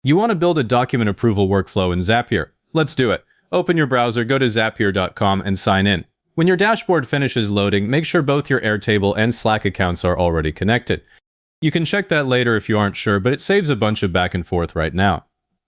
You want to build a document approval workflow in Zapier. Let's do it. Open your browser, go to zapier.com and sign in. When your dashboard finishes loading, make sure both your Airtable and Slack accounts are already connected. You can check that later if you aren't sure, but it saves a bunch of back and forth right now.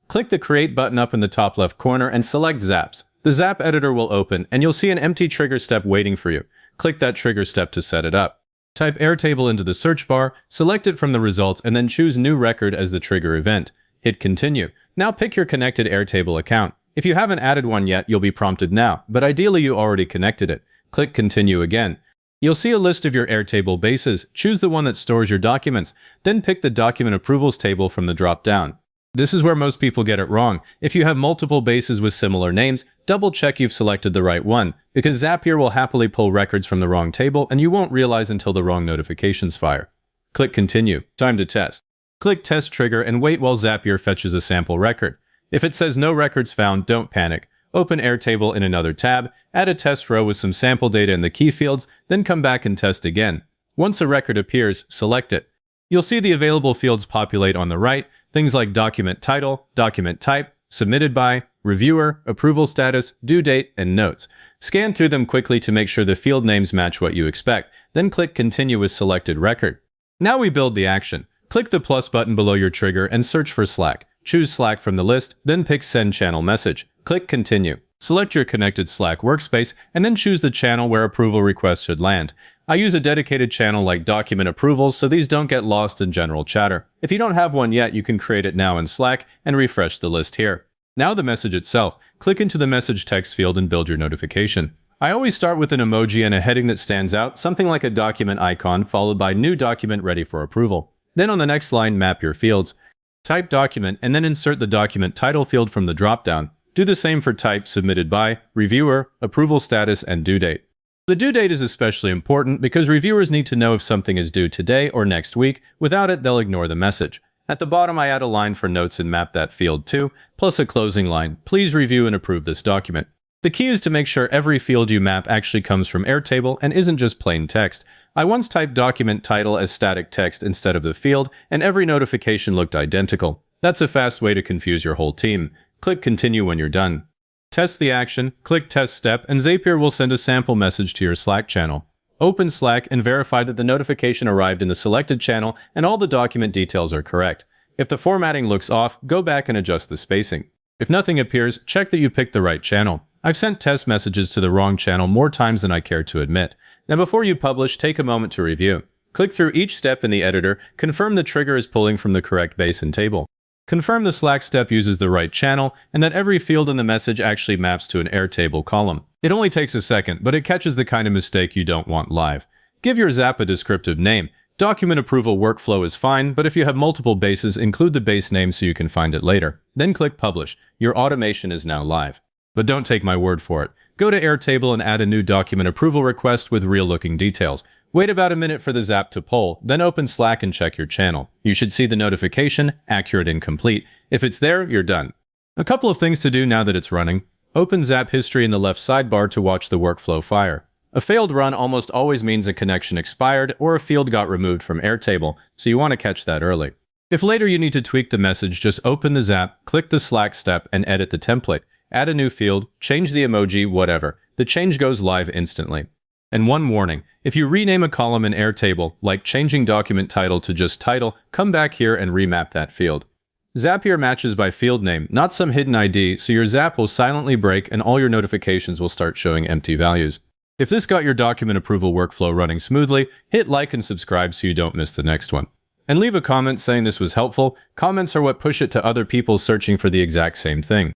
Click the Create button up in the top left corner and select Zaps. The Zap editor will open, and you'll see an empty trigger step waiting for you. Click that trigger step to set it up. Type Airtable into the search bar, select it from the results, and then choose New Record as the trigger event. Hit Continue. Now pick your connected Airtable account. If you haven't added one yet, you'll be prompted now, but ideally you already connected it. Click Continue again. You'll see a list of your Airtable bases. Choose the one that stores your documents, then pick the Document Approvals table from the drop-down. This is where most people get it wrong. If you have multiple bases with similar names, double-check you've selected the right one, because Zapier will happily pull records from the wrong table and you won't realize until the wrong notifications fire. Click Continue. Time to test. Click Test Trigger and wait while Zapier fetches a sample record. If it says no records found, don't panic. Open Airtable in another tab, add a test row with some sample data in the key fields, then come back and test again. Once a record appears, select it. You'll see the available fields populate on the right, things like document title, document type, submitted by, reviewer, approval status, due date, and notes. Scan through them quickly to make sure the field names match what you expect, then click Continue with selected record. Now we build the action. Click the plus button below your trigger and search for Slack. Choose Slack from the list, then pick Send Channel Message. Click Continue. Select your connected Slack workspace, and then choose the channel where approval requests should land. I use a dedicated channel like Document Approvals so these don't get lost in general chatter. If you don't have one yet, you can create it now in Slack and refresh the list here. Now the message itself. Click into the message text field and build your notification. I always start with an emoji and a heading that stands out, something like a document icon followed by New Document Ready for Approval. Then on the next line, map your fields. Type document and then insert the document title field from the dropdown. Do the same for type, submitted by, reviewer, approval status, and due date. The due date is especially important because reviewers need to know if something is due today or next week. Without it, they'll ignore the message. At the bottom, I add a line for notes and map that field too, plus a closing line. Please review and approve this document. The key is to make sure every field you map actually comes from Airtable and isn't just plain text. I once typed document title as static text instead of the field, and every notification looked identical. That's a fast way to confuse your whole team. Click Continue when you're done. Test the action, click Test Step, and Zapier will send a sample message to your Slack channel. Open Slack and verify that the notification arrived in the selected channel and all the document details are correct. If the formatting looks off, go back and adjust the spacing. If nothing appears, check that you picked the right channel. I've sent test messages to the wrong channel more times than I care to admit. Now before you publish, take a moment to review. Click through each step in the editor, confirm the trigger is pulling from the correct base and table. Confirm the Slack step uses the right channel, and that every field in the message actually maps to an Airtable column. It only takes a second, but it catches the kind of mistake you don't want live. Give your Zap a descriptive name. Document approval workflow is fine, but if you have multiple bases, include the base name so you can find it later. Then click Publish. Your automation is now live. But don't take my word for it. Go to Airtable and add a new document approval request with real-looking details. Wait about a minute for the Zap to pull, then open Slack and check your channel. You should see the notification, accurate and complete. If it's there, you're done. A couple of things to do now that it's running. Open Zap History in the left sidebar to watch the workflow fire. A failed run almost always means a connection expired or a field got removed from Airtable, so you want to catch that early. If later you need to tweak the message, just open the Zap, click the Slack step, and edit the template. Add a new field, change the emoji, whatever. The change goes live instantly. And one warning, if you rename a column in Airtable, like changing document title to just title, come back here and remap that field. Zapier matches by field name, not some hidden ID, so your Zap will silently break and all your notifications will start showing empty values. If this got your document approval workflow running smoothly, hit like and subscribe so you don't miss the next one. And leave a comment saying this was helpful. Comments are what push it to other people searching for the exact same thing.